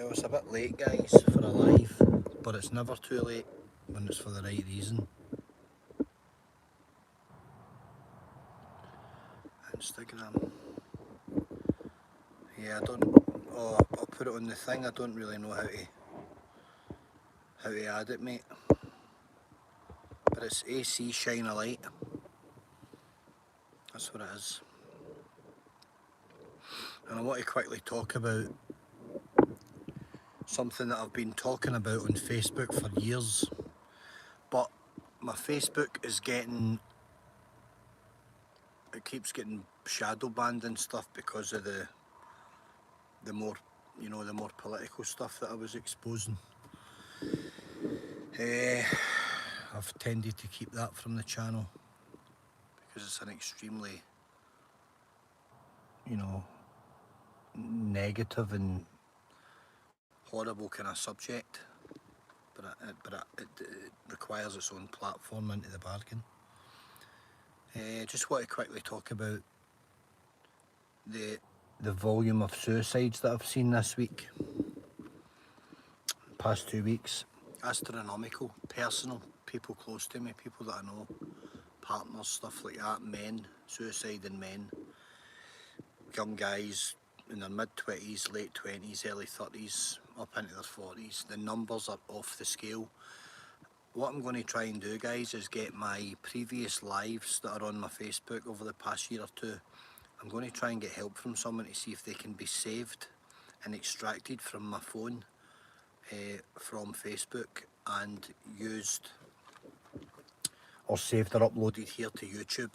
Well, it's a bit late, guys, for a live, but it's never too late when it's for the right reason. Instagram. Yeah, I don't. Oh, I'll put it on the thing. I don't really know how to add it, mate. But it's AC Shine a Light. That's what it is. And I want to quickly talk about something that I've been talking about on Facebook for years. But my Facebook is it keeps getting shadow banned and stuff because of the more, the more political stuff that I was exposing. I've tended to keep that from the channel because it's an extremely, negative and horrible kind of subject, but it requires its own platform into the bargain. Just want to quickly talk about the volume of suicides that I've seen this week, past 2 weeks. Astronomical, personal, people close to me, people that I know, partners, stuff like that, men, suicide in men, young guys in their mid-20s, late 20s, early 30s, up into their 40s. The numbers are off the scale. What I'm going to try and do, guys, is get my previous lives that are on my Facebook over the past year or two. I'm going to try and get help from someone to see if they can be saved and extracted from my phone from Facebook and used or saved or uploaded here to YouTube.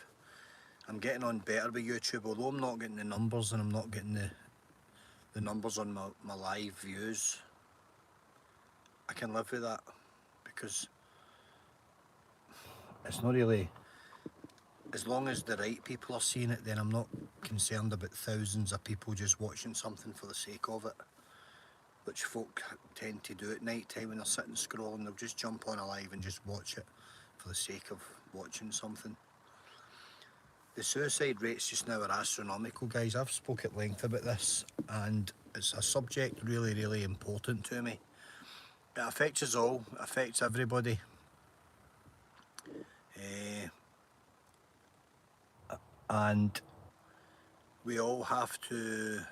I'm getting on better with YouTube, although I'm not getting the numbers and I'm not getting the numbers on my live views. I can live with that because it's not really, as long as the right people are seeing it, then I'm not concerned about thousands of people just watching something for the sake of it, which folk tend to do at night time when they're sitting scrolling. They'll just jump on a live and just watch it for the sake of watching something. The suicide rates just now are astronomical, guys. I've spoke at length about this and it's a subject really, really important to me. It affects us all, it affects everybody. And we all have to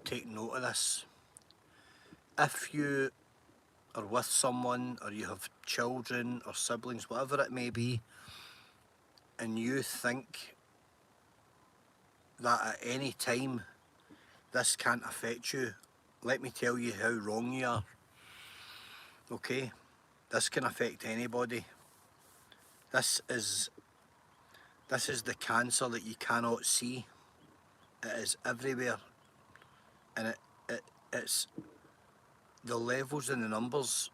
take note of this. If you are with someone or you have children or siblings, whatever it may be, and you think that at any time this can't affect you, let me tell you how wrong you are. Okay? This can affect anybody. This is the cancer that you cannot see. It is everywhere, and it's the levels and the numbers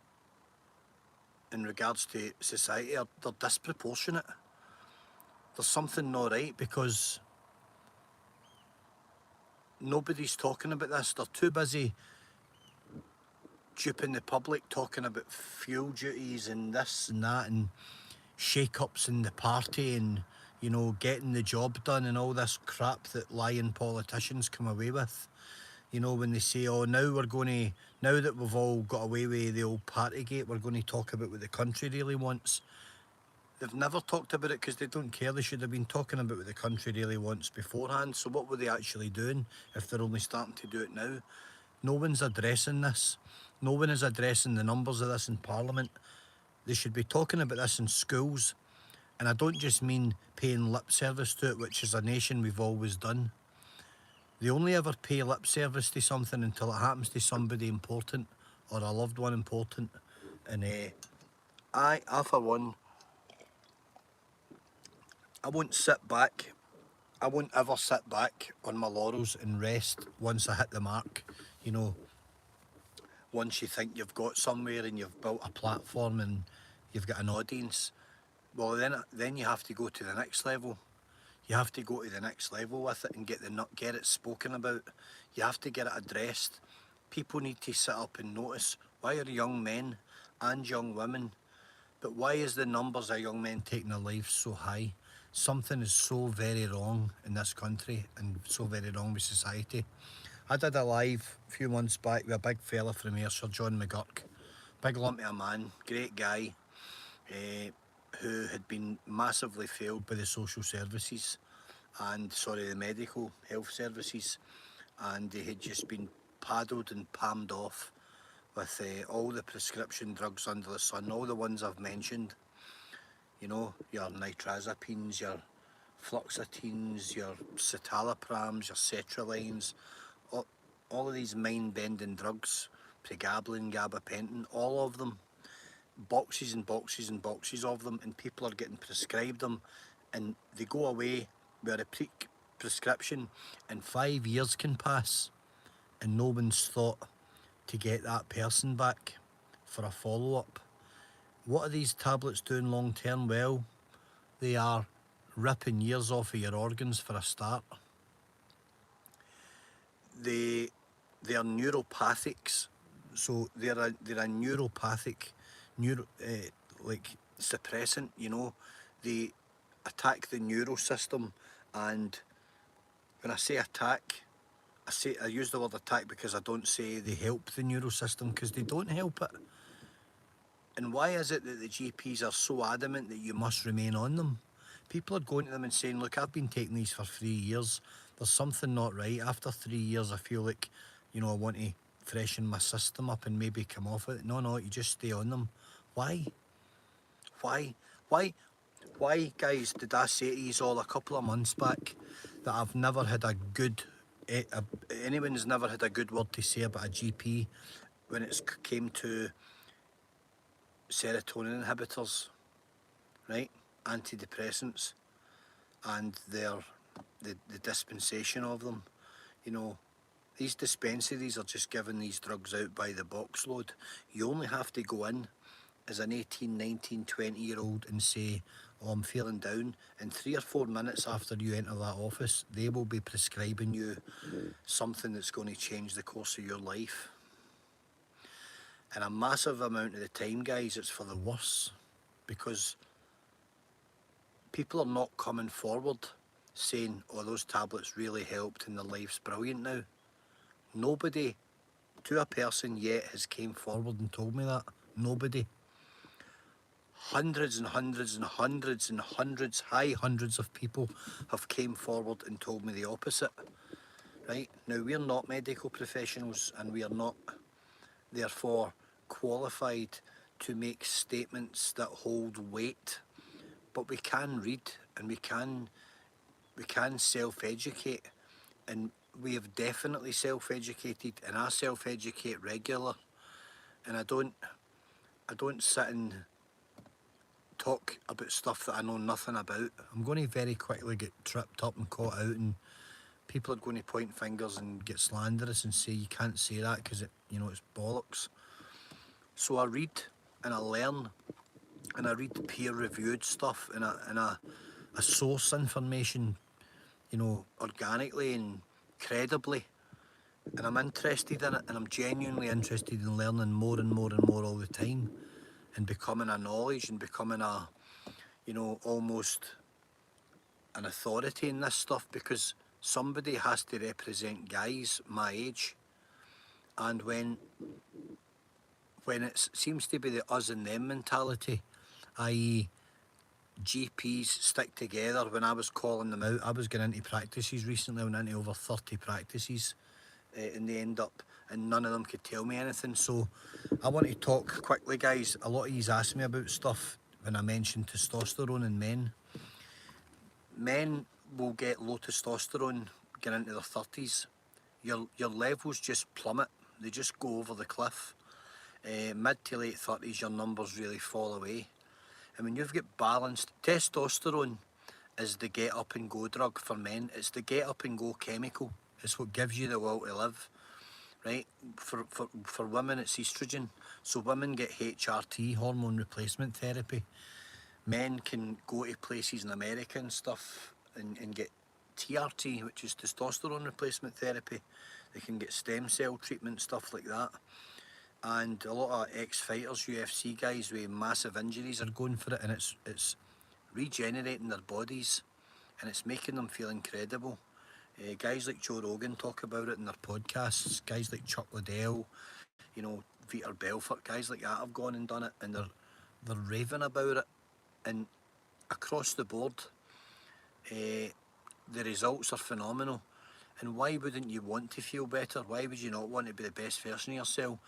in regards to society they're disproportionate. There's something not right because nobody's talking about this. They're too busy duping the public, talking about fuel duties and this and that and shake-ups in the party and, getting the job done and all this crap that lying politicians come away with. When they say, oh, now that we've all got away with the old Partygate, we're going to talk about what the country really wants. They've never talked about it because they don't care. They should have been talking about what the country really wants beforehand. So what were they actually doing if they're only starting to do it now? No one's addressing this. No one is addressing the numbers of this in Parliament. They should be talking about this in schools. And I don't just mean paying lip service to it, which is a nation we've always done. They only ever pay lip service to something until it happens to somebody important or a loved one important. And I for one, I won't sit back. I won't ever sit back on my laurels and rest once I hit the mark. Once you think you've got somewhere and you've built a platform and you've got an audience, well then you have to go to the next level. You have to go to the next level with it and get it spoken about. You have to get it addressed. People need to sit up and notice, why are young men and young women, but why is the numbers of young men taking their lives so high? something is so very wrong in this country and so very wrong with society. I did a live a few months back with a big fella from here, Sir John McGurk. Big lump of a man, great guy, eh, who had been massively failed by the social services and, sorry, the medical health services, and he had just been paddled and palmed off with all the prescription drugs under the sun, all the ones I've mentioned. You know, your nitrazepines, your fluoxetines, your citaloprams, your sertralines, all of these mind-bending drugs, pregabalin, gabapentin, all of them, boxes and boxes and boxes of them, and people are getting prescribed them, and they go away with a prescription, and 5 years can pass, and no one's thought to get that person back for a follow-up. What are these tablets doing long term? Well, they are ripping years off of your organs for a start. They are neuropathics, so they're a neuropathic, like suppressant. You know, they attack the neural system, and when I say attack, I use the word attack because I don't say they help the neural system, because they don't help it. And why is it that the GPs are so adamant that you must remain on them? People are going to them and saying, look, I've been taking these for 3 years. There's something not right. After 3 years, I feel like, you know, I want to freshen my system up and maybe come off it. No, you just stay on them. Why? Why? Why, guys, did I say to you all a couple of months back that I've never had a good, anyone's never had a good word to say about a GP when it came to serotonin inhibitors, right? Antidepressants, and the dispensation of them. You know, these dispensaries are just giving these drugs out by the box load. You only have to go in as an 18, 19, 20-year-old and say, oh, I'm feeling down, and 3 or 4 minutes after you enter that office, they will be prescribing you something that's going to change the course of your life. And a massive amount of the time, guys, it's for the worse, because people are not coming forward saying, oh, those tablets really helped and their life's brilliant now. Nobody, to a person yet, has came forward and told me that. Nobody. Hundreds and hundreds and hundreds and hundreds, high hundreds of people have came forward and told me the opposite. Right? Now, we're not medical professionals, and we are not, therefore, qualified to make statements that hold weight, but we can read, and we can self-educate, and we have definitely self-educated, and I self-educate regular, and I don't sit and talk about stuff that I know nothing about. I'm going to very quickly get tripped up and caught out, and people are going to point fingers and get slanderous and say you can't say that because it's bollocks. So I read and I learn, and I read peer-reviewed stuff, and I source information, organically and credibly, and I'm interested in it, and I'm genuinely interested in learning more and more and more all the time, and becoming a knowledge and becoming a, almost an authority in this stuff, because somebody has to represent guys my age, and when it seems to be the us and them mentality, i.e. GPs stick together. When I was calling them out, I was getting into practices recently. I went into over 30 practices in the end up, and none of them could tell me anything. So I want to talk quickly, guys. A lot of yous asked me about stuff when I mentioned testosterone in men. Men will get low testosterone getting into their 30s. Your levels just plummet. They just go over the cliff. Mid to late 30s, your numbers really fall away. And when you've got balanced, testosterone is the get up and go drug for men. It's the get up and go chemical. It's what gives you the will to live, right? For women, it's estrogen. So women get HRT, hormone replacement therapy. Men can go to places in America and stuff and get TRT, which is testosterone replacement therapy. They can get stem cell treatment, stuff like that. And a lot of ex-fighters, UFC guys with massive injuries are going for it, and it's regenerating their bodies, and it's making them feel incredible. Guys like Joe Rogan talk about it in their podcasts. Guys like Chuck Liddell, you know, Vitor Belfort, guys like that have gone and done it, and they're raving about it. And across the board, the results are phenomenal. And why wouldn't you want to feel better? Why would you not want to be the best version of yourself?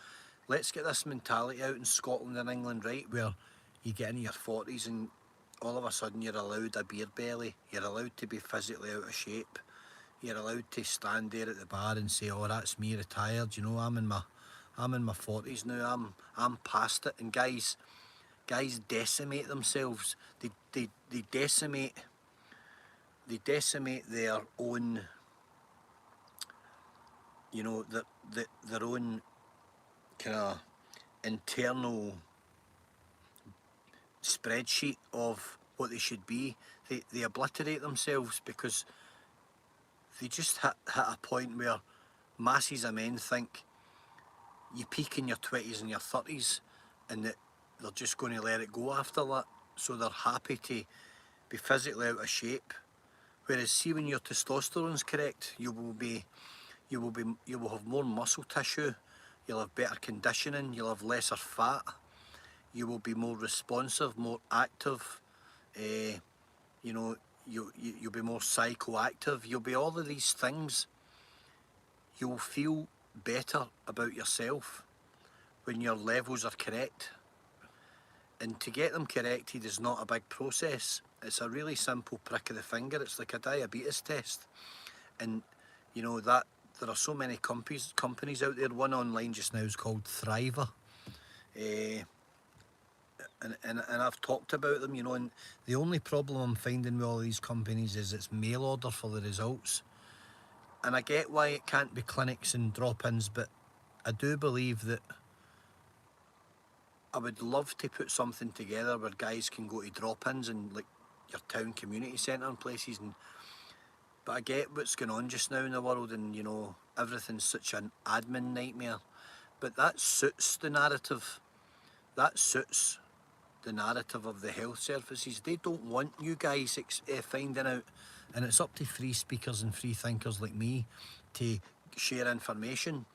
Let's get this mentality out in Scotland and England, right, where you get into your 40s and all of a sudden you're allowed a beer belly, you're allowed to be physically out of shape, you're allowed to stand there at the bar and say, oh, that's me retired, you know, I'm in my 40s now, I'm past it. And guys decimate themselves. They decimate their own, you know, their own kind of internal spreadsheet of what they should be. They obliterate themselves because they just hit a point where masses of men think you peak in your 20s and your 30s and that they're just going to let it go after that. So they're happy to be physically out of shape. Whereas see, when your testosterone's correct, you will have more muscle tissue, you'll have better conditioning, you'll have lesser fat, you will be more responsive, more active, you know, you'll be more psychoactive, you'll be all of these things. You'll feel better about yourself when your levels are correct. And to get them corrected is not a big process. It's a really simple prick of the finger. It's like a diabetes test. And you know that there are so many companies out there. One online just now is called Thriver. And I've talked about them, you know, and the only problem I'm finding with all these companies is it's mail order for the results. And I get why it can't be clinics and drop-ins, but I do believe that I would love to put something together where guys can go to drop-ins and like your town community centre and places. But I get what's going on just now in the world, and you know, everything's such an admin nightmare. But that suits the narrative. That suits the narrative of the health services. They don't want you guys finding out, and it's up to free speakers and free thinkers like me to share information.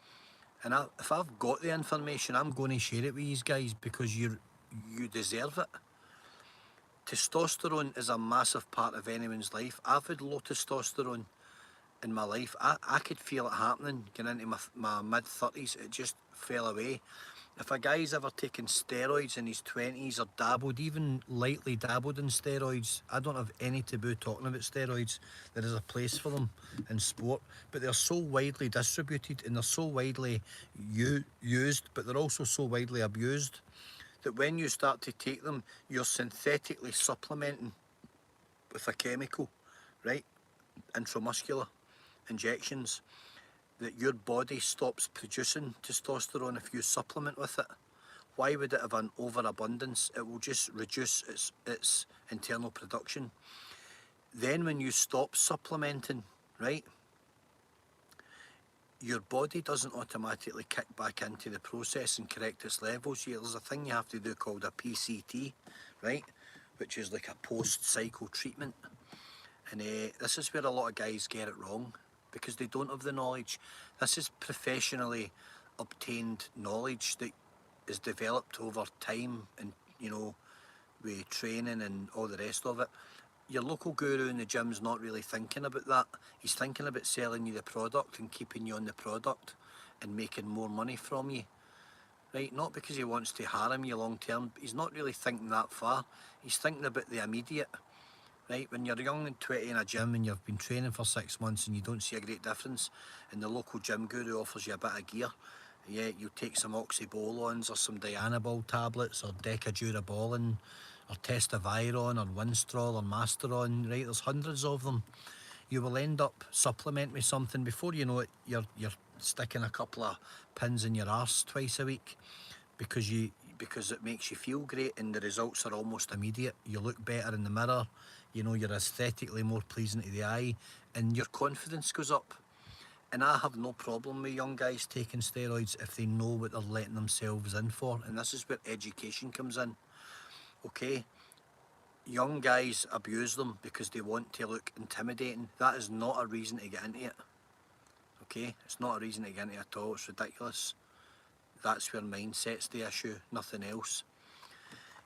And if I've got the information, I'm going to share it with you guys because you deserve it. Testosterone is a massive part of anyone's life. I've had low testosterone in my life. I could feel it happening getting into my mid-30s. It just fell away. If a guy's ever taken steroids in his 20s or dabbled, even lightly dabbled in steroids, I don't have any taboo talking about steroids. There is a place for them in sport, but they're so widely distributed and they're so widely used, but they're also so widely abused that when you start to take them, you're synthetically supplementing with a chemical, right? Intramuscular injections, that your body stops producing testosterone if you supplement with it. Why would it have an overabundance? It will just reduce its internal production. Then when you stop supplementing, right, your body doesn't automatically kick back into the process and correct its levels. There's a thing you have to do called a PCT, right, which is like a post-cycle treatment. And this is where a lot of guys get it wrong because they don't have the knowledge. This is professionally obtained knowledge that is developed over time and, you know, with training and all the rest of it. Your local guru in the gym's not really thinking about that. He's thinking about selling you the product and keeping you on the product and making more money from you, right? Not because he wants to harm you long term. He's not really thinking that far. He's thinking about the immediate. Right, when you're young and 20 in a gym and you've been training for 6 months and you don't see a great difference, and the local gym guru offers you a bit of gear, yeah, you take some oxybolons or some Dianabol tablets or Decadurabolin or Testaviron or Winstrol or Masteron, right, there's hundreds of them. You will end up supplementing with something. Before you know it, you're sticking a couple of pins in your arse twice a week because it makes you feel great and the results are almost immediate. You look better in the mirror, you know, you're aesthetically more pleasing to the eye and your confidence goes up. And I have no problem with young guys taking steroids if they know what they're letting themselves in for. And this is where education comes in. Okay, young guys abuse them because they want to look intimidating. That is not a reason to get into it. Okay, it's not a reason to get into it at all. It's ridiculous. That's where mindset's the issue, nothing else.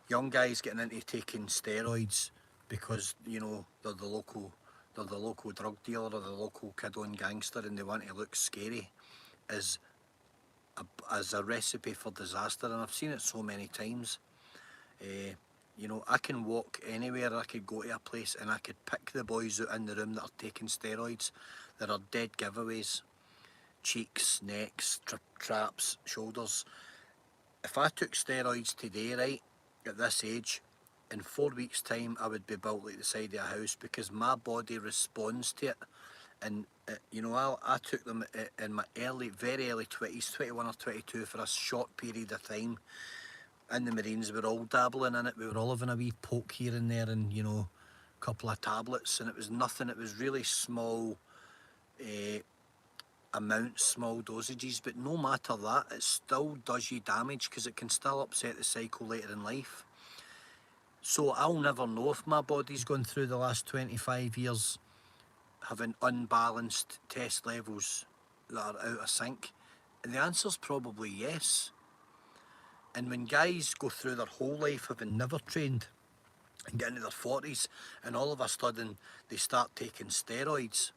Young guys getting into taking steroids because, you know, they're the local drug dealer or the local kid-on gangster and they want to look scary is a recipe for disaster, and I've seen it so many times. You know, I can walk anywhere, I could go to a place and I could pick the boys out in the room that are taking steroids. There are dead giveaways. Cheeks, necks, traps, shoulders. If I took steroids today, right, at this age, in 4 weeks' time I would be built like the side of a house because my body responds to it. And you know, I took them in my very early 20s, 21 or 22, for a short period of time. In the Marines, we were all dabbling in it. We were all having a wee poke here and there, and you know, a couple of tablets, and it was nothing. It was really small amounts, small dosages. But no matter that, it still does you damage because it can still upset the cycle later in life. So I'll never know if my body's gone through the last 25 years having unbalanced test levels that are out of sync. And the answer's probably yes. And when guys go through their whole life having never trained and get into their 40s and all of a sudden they start taking steroids,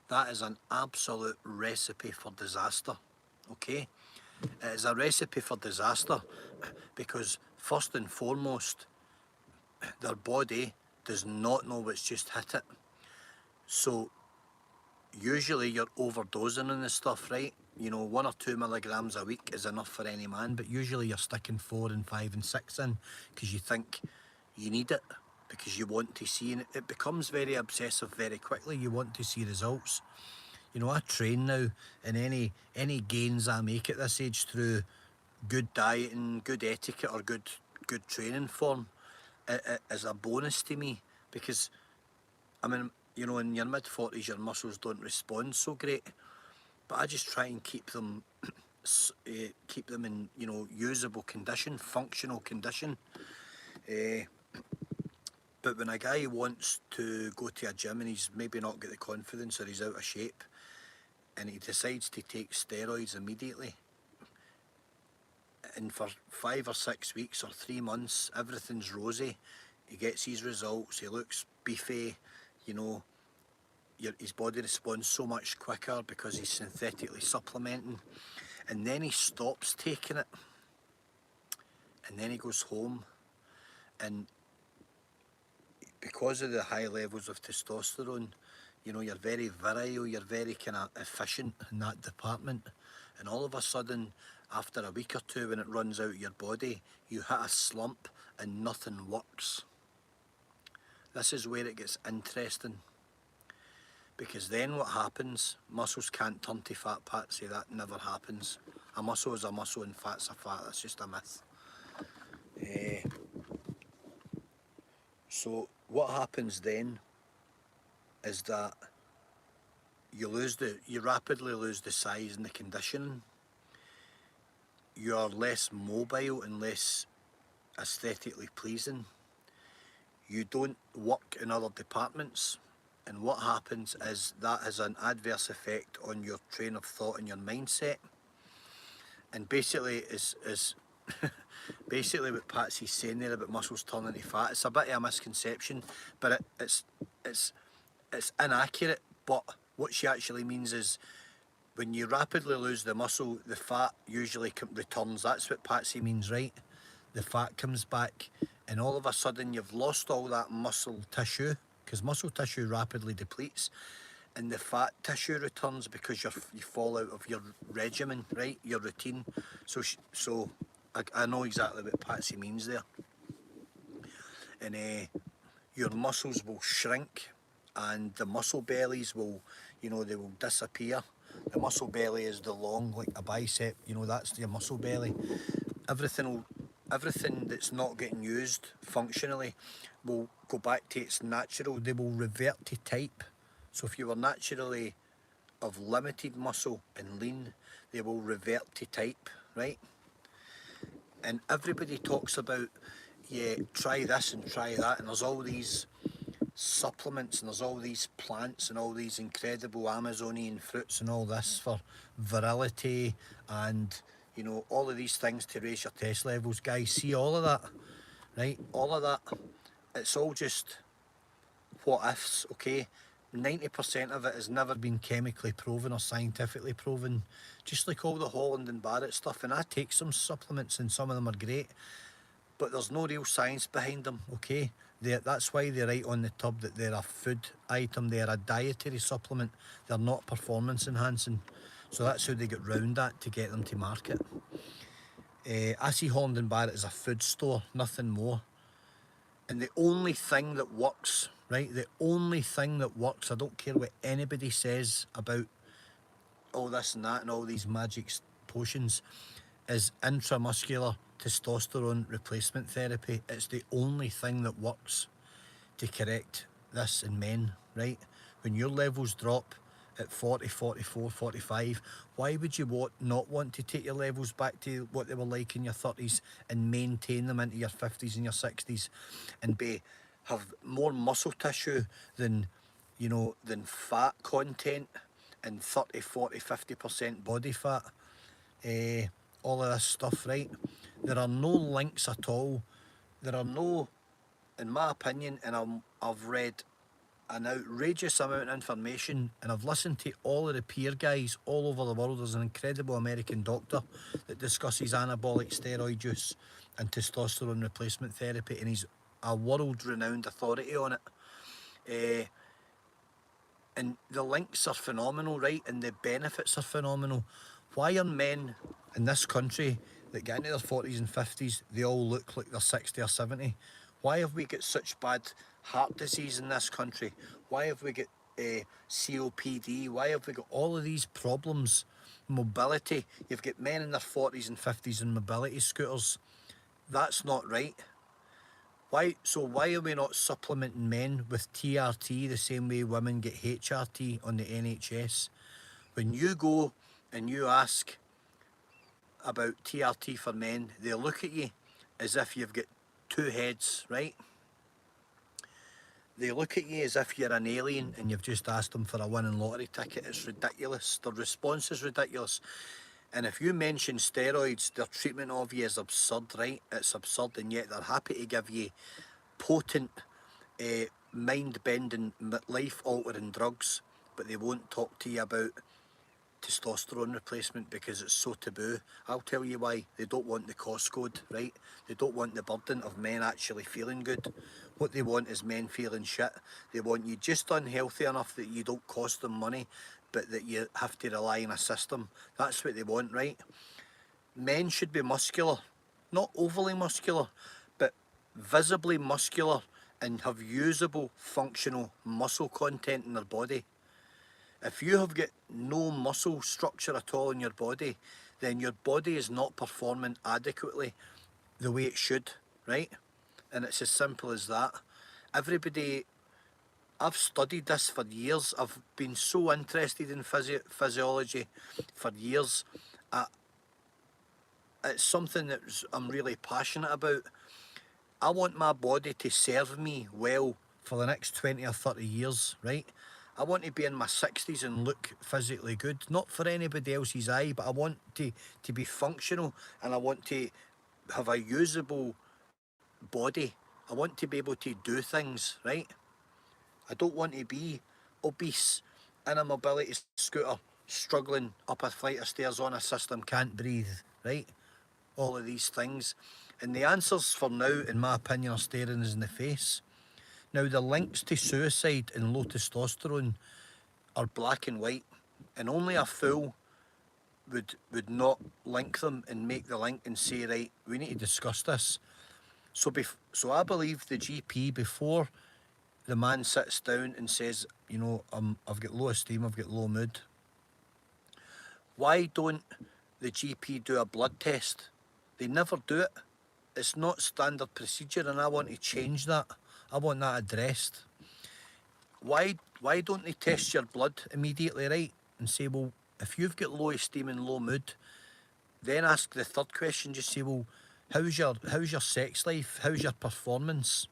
that is an absolute recipe for disaster, okay? It is a recipe for disaster because first and foremost, their body does not know what's just hit it. So usually you're overdosing on this stuff, right? You know, 1 or 2 milligrams a week is enough for any man, but usually you're sticking 4 and 5 and 6 in because you think you need it, because you want to see, and it becomes very obsessive very quickly. You want to see results. You know, I train now, and any gains I make at this age through good dieting, good etiquette, or good training form is a bonus to me, because I mean, you know, in your mid-40s your muscles don't respond so great, but I just try and keep them in, you know, usable condition, functional condition. But when a guy wants to go to a gym and he's maybe not got the confidence or he's out of shape and he decides to take steroids immediately, and for 5 or 6 weeks or 3 months everything's rosy, he gets his results, he looks beefy, you know, his body responds so much quicker because he's synthetically supplementing, and then he stops taking it, and then he goes home, and because of the high levels of testosterone, you know, you're very virile, you're very kind of efficient in that department, and all of a sudden after a week or two when it runs out of your body, you hit a slump and nothing works. This is where it gets interesting, because then what happens, muscles can't turn to fat, Patsy. That never happens. A muscle is a muscle and fat's a fat. That's just a myth. So what happens then is that you rapidly lose the size and the conditioning. You're less mobile and less aesthetically pleasing. You don't work in other departments, and what happens is that has an adverse effect on your train of thought and your mindset. And basically is basically what Patsy's saying there about muscles turning to fat. It's a bit of a misconception, but it's inaccurate. But what she actually means is, when you rapidly lose the muscle, the fat usually returns. That's what Patsy means, right? The fat comes back, and all of a sudden you've lost all that muscle tissue, because muscle tissue rapidly depletes, and the fat tissue returns because you fall out of your regimen, right? Your routine. So I know exactly what Patsy means there. And your muscles will shrink, and the muscle bellies will, you know, they will disappear. The muscle belly is the long, like a bicep, you know, that's your muscle belly. Everything that's not getting used functionally will go back to its natural. They will revert to type. So if you were naturally of limited muscle and lean, they will revert to type, right? And everybody talks about, yeah, try this and try that, and there's all these supplements and there's all these plants and all these incredible Amazonian fruits and all this for virility and, you know, all of these things to raise your test levels. Guys, see all of that, right? All of that, it's all just what ifs, okay? 90% of it has never been chemically proven or scientifically proven, just like all the Holland and Barrett stuff. And I take some supplements and some of them are great, but there's no real science behind them, okay? That's why they write on the tub that they're a food item, they're a dietary supplement, they're not performance enhancing. So that's how they get round that to get them to market. I see Holland and Barrett as a food store, nothing more. And the only thing that works, right, the only thing that works, I don't care what anybody says about all this and that and all these magic potions, is intramuscular testosterone replacement therapy. It's the only thing that works to correct this in men, right? When your levels drop at 40, 44, 45, why would you not want to take your levels back to what they were like in your 30s and maintain them into your 50s and your 60s and have more muscle tissue than, you know, than fat content and 30, 40, 50% body fat? All of this stuff, right? There are no links at all. There are no, in my opinion, and I've read an outrageous amount of information and I've listened to all of the peer guys all over the world. There's an incredible American doctor that discusses anabolic steroid use and testosterone replacement therapy, and he's a world-renowned authority on it. And the links are phenomenal, right? And the benefits are phenomenal. Why are men in this country that get into their 40s and 50s, they all look like they're 60 or 70? Why have we got such bad heart disease in this country? Why have we got COPD? Why have we got all of these problems? Mobility. You've got men in their 40s and 50s in mobility scooters. That's not right. Why are we not supplementing men with TRT the same way women get HRT on the NHS? When you go and you ask about TRT for men, they look at you as if you've got two heads, right? They look at you as if you're an alien and you've just asked them for a winning lottery ticket. It's ridiculous. Their response is ridiculous. And if you mention steroids, their treatment of you is absurd, right? It's absurd, and yet they're happy to give you potent, mind-bending, life-altering drugs, but they won't talk to you about testosterone replacement because it's so taboo. I'll tell you why. They don't want the cost code, right? They don't want the burden of men actually feeling good. What they want is men feeling shit. They want you just unhealthy enough that you don't cost them money, but that you have to rely on a system. That's what they want, right? Men should be muscular, not overly muscular, but visibly muscular and have usable, functional muscle content in their body. If you have got no muscle structure at all in your body, then your body is not performing adequately the way it should, right? And it's as simple as that. Everybody, I've studied this for years. I've been so interested in physiology for years. It's something that I'm really passionate about. I want my body to serve me well for the next 20 or 30 years, right? I want to be in my 60s and look physically good, not for anybody else's eye, but I want to be functional, and I want to have a usable body. I want to be able to do things, right? I don't want to be obese in a mobility scooter, struggling up a flight of stairs on a system, can't breathe, right? All of these things. And the answers for now, in my opinion, are staring us in the face. Now, the links to suicide and low testosterone are black and white, and only a fool would not link them and make the link and say, right, we need to discuss this. So I believe the GP, before the man sits down and says, you know, I've got low esteem, I've got low mood, why don't the GP do a blood test? They never do it. It's not standard procedure, and I want to change that. I want that addressed. Why don't they test your blood immediately, right? And say, well, if you've got low esteem and low mood, then ask the third question. Just say, well, how's your sex life? How's your performance?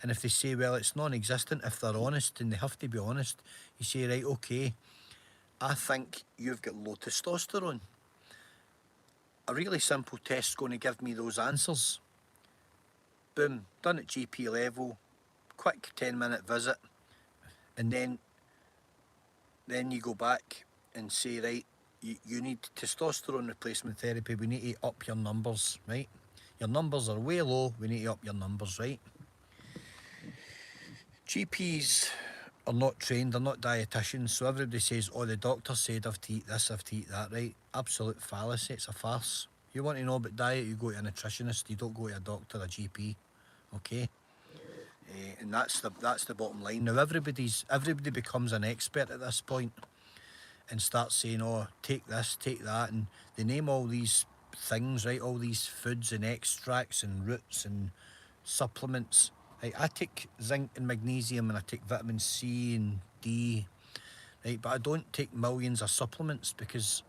And if they say, well, it's non-existent, if they're honest, and they have to be honest, you say, right, okay, I think you've got low testosterone. A really simple test's going to give me those answers. Boom, done at GP level, quick 10-minute visit, and then you go back and say, right, you need testosterone replacement therapy. We need to up your numbers, right? Your numbers are way low, we need to up your numbers, right? GPs are not trained, they're not dietitians, so everybody says, oh, the doctor said I've to eat this, I've to eat that, right? Absolute fallacy, it's a farce. You want to know about diet, you go to a nutritionist, you don't go to a doctor, a GP, okay? And that's the bottom line. Now everybody becomes an expert at this point and starts saying, oh, take this, take that, and they name all these things, right? All these foods and extracts and roots and supplements. Right? I take zinc and magnesium, and I take vitamin C and D, right? But I don't take millions of supplements because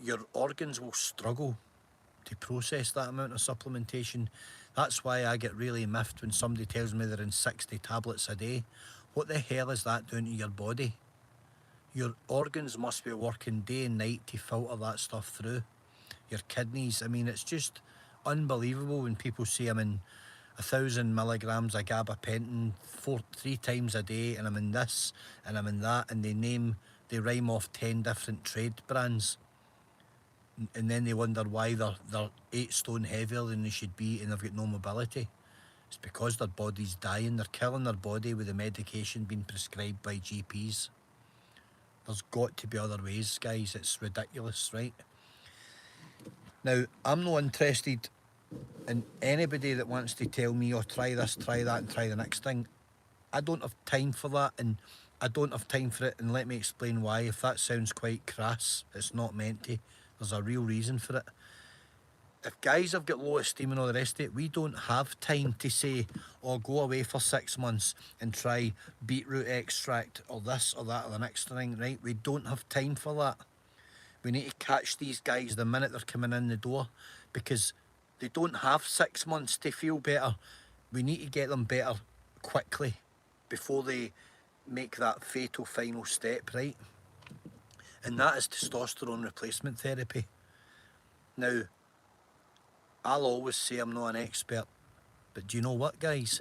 your organs will struggle to process that amount of supplementation. That's why I get really miffed when somebody tells me they're in 60 tablets a day. What the hell is that doing to your body? Your organs must be working day and night to filter that stuff through. Your kidneys, I mean, it's just unbelievable when people say I'm in 1,000 milligrams of gabapentin 3 times a day, and I'm in this and I'm in that, and they rhyme off 10 different trade brands, and then they wonder why they're 8 stone heavier than they should be and they've got no mobility. It's because their body's dying. They're killing their body with the medication being prescribed by GPs. There's got to be other ways, guys. It's ridiculous, right? Now, I'm not interested in anybody that wants to tell me, oh, try this, try that, and try the next thing. I don't have time for that, and I don't have time for it, and let me explain why. If that sounds quite crass, it's not meant to. There's a real reason for it. If guys have got low esteem and all the rest of it, we don't have time to say, oh, go away for 6 months and try beetroot extract or this or that or the next thing, right? We don't have time for that. We need to catch these guys the minute they're coming in the door, because they don't have 6 months to feel better. We need to get them better quickly before they make that fatal final step, right? And that is testosterone replacement therapy. Now, I'll always say I'm not an expert, but do you know what, guys?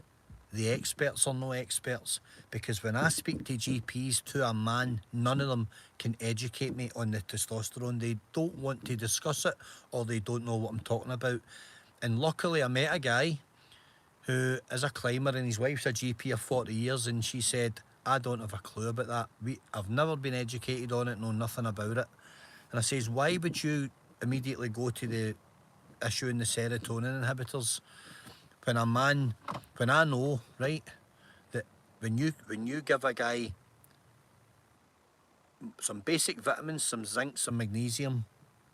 The experts are no experts, because when I speak to GPs to a man, none of them can educate me on the testosterone. They don't want to discuss it, or they don't know what I'm talking about. And luckily I met a guy who is a climber, and his wife's a GP of 40 years, and she said, I don't have a clue about that. I've never been educated on it, know nothing about it. And I says, why would you immediately go to the issue in the serotonin inhibitors when I know, right, that when you give a guy some basic vitamins, some zinc, some magnesium,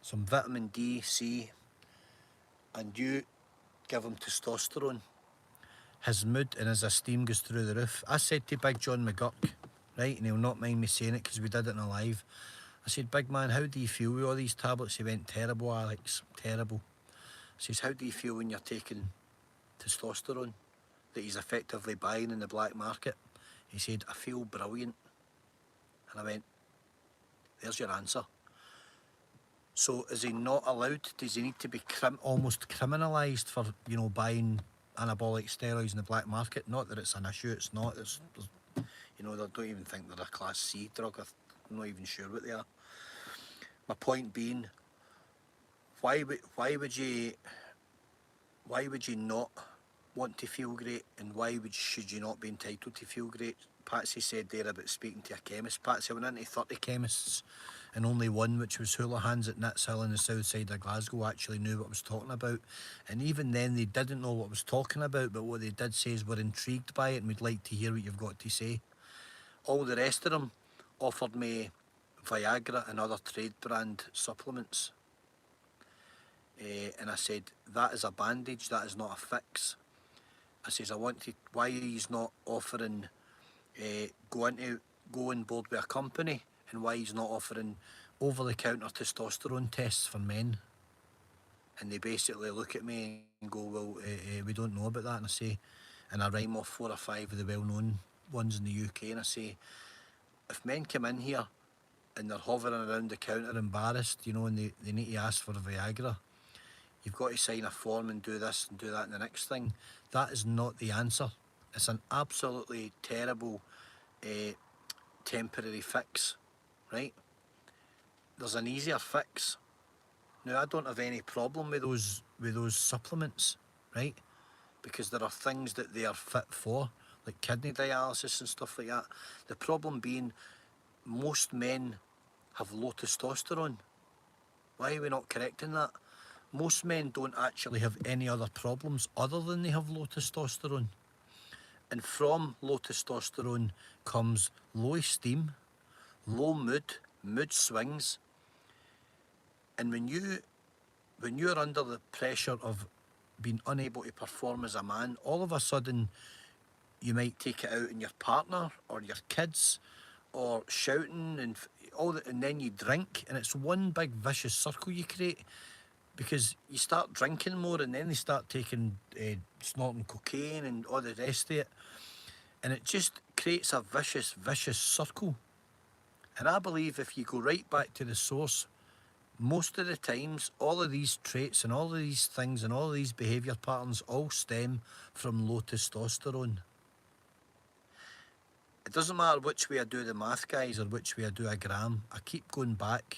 some vitamin D, C, and you give him testosterone, his mood and his esteem goes through the roof. I said to Big John McGurk, right, and he'll not mind me saying it because we did it in a live, I said, big man, how do you feel with all these tablets? He went, terrible, Alex, terrible. I says, how do you feel when you're taking testosterone that he's effectively buying in the black market? He said, I feel brilliant. And I went, there's your answer. So is he not allowed? Does he need to be almost criminalised for, you know, buying anabolic steroids in the black market? Not that it's an issue, it's not. There's, you know, they don't even think they're a class C drug. I'm not even sure what they are. My point being, why would you not want to feel great, and should you not be entitled to feel great? Patsy said there about speaking to a chemist. Patsy, I went into 30 chemists and only one, which was Houlihan's at Nits Hill in the south side of Glasgow, actually knew what I was talking about. And even then they didn't know what I was talking about, but what they did say is, we're intrigued by it and we'd like to hear what you've got to say. All the rest of them offered me Viagra and other trade brand supplements. And I said, that is a bandage, that is not a fix. I says, why he's not offering go on board with a company, and why he's not offering over-the-counter testosterone tests for men. and they basically look at me and go, well, we don't know about that. And I say, and I rhyme off 4 or 5 of the well-known ones in the UK, and I say, if men come in here and they're hovering around the counter embarrassed, you know, and they need to ask for a Viagra, you've got to sign a form and do this and do that and the next thing. That is not the answer. It's an absolutely terrible temporary fix, right? There's an easier fix. Now, I don't have any problem with those supplements, right? Because there are things that they are fit for, like kidney dialysis and stuff like that. The problem being, most men have low testosterone. Why are we not correcting that? Most men don't actually have any other problems other than they have low testosterone. And from low testosterone comes low esteem, low mood swings. And when you're under the pressure of being unable to perform as a man, all of a sudden you might take it out on your partner or your kids, or shouting and and then you drink, and it's one big vicious circle you create, because you start drinking more, and then they start taking snorting cocaine and all the rest of it, and it just creates a vicious circle. And I believe if you go right back to the source, most of the times all of these traits and all of these things and all of these behaviour patterns all stem from low testosterone. It doesn't matter which way I do the math, guys, or which way I do a gram, I keep going back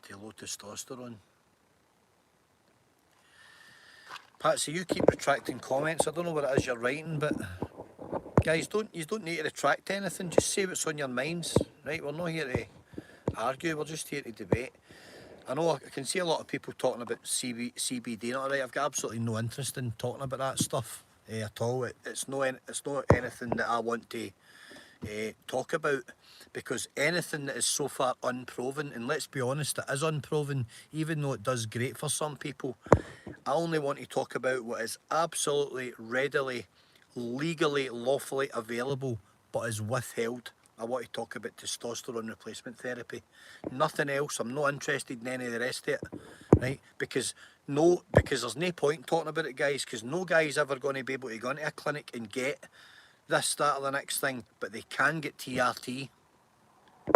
to low testosterone. Patsy, you keep retracting comments. I don't know what it is you're writing, but guys, you don't need to retract anything. Just say what's on your minds, right? We're not here to argue. We're just here to debate. I know I can see a lot of people talking about CBD. Not right. I've got absolutely no interest in talking about that stuff at all. It's not anything that I want to talk about, because anything that is so far unproven, and let's be honest, it is unproven, even though it does great for some people. I only want to talk about what is absolutely readily, legally, lawfully available, but is withheld. I want to talk about testosterone replacement therapy. Nothing else. I'm not interested in any of the rest of it, right? Because there's no point in talking about it, guys, because no guy's ever going to be able to go into a clinic and get this, that, or the next thing, but they can get TRT,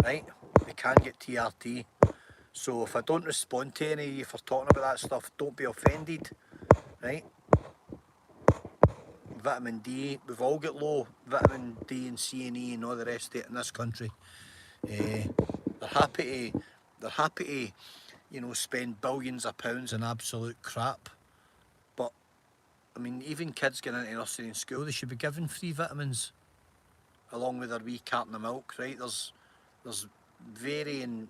right? They can get TRT. So if I don't respond to any of you for talking about that stuff, don't be offended, right? Vitamin D, we've all got low vitamin D and C and E and all the rest of it in this country. They're happy to, you know, spend billions of pounds on absolute crap. But I mean, even kids getting into nursery and school, they should be given free vitamins along with their wee carton of milk, right? There's varying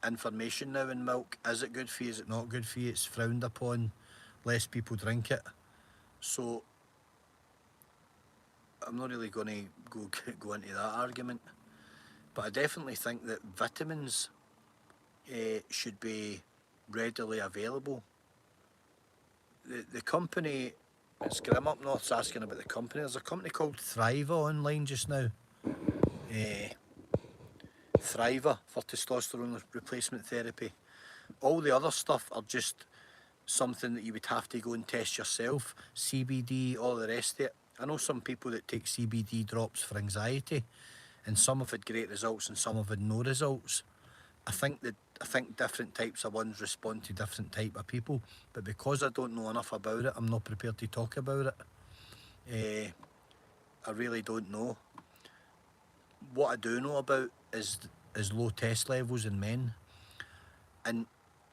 information now in milk. Is it good for you? Is it not good for you? It's frowned upon. Less people drink it. So I'm not really going to go into that argument. But I definitely think that vitamins should be readily available. The company, it's Grim up north's asking about the company. There's a company called Thriva online just now. Thriva for testosterone replacement therapy. All the other stuff are just something that you would have to go and test yourself. CBD, all the rest of it. I know some people that take CBD drops for anxiety, and some have had great results and some have had no results. I think different types of ones respond to different type of people, but because I don't know enough about it, I'm not prepared to talk about it. I really don't know. What I do know about is low test levels in men, and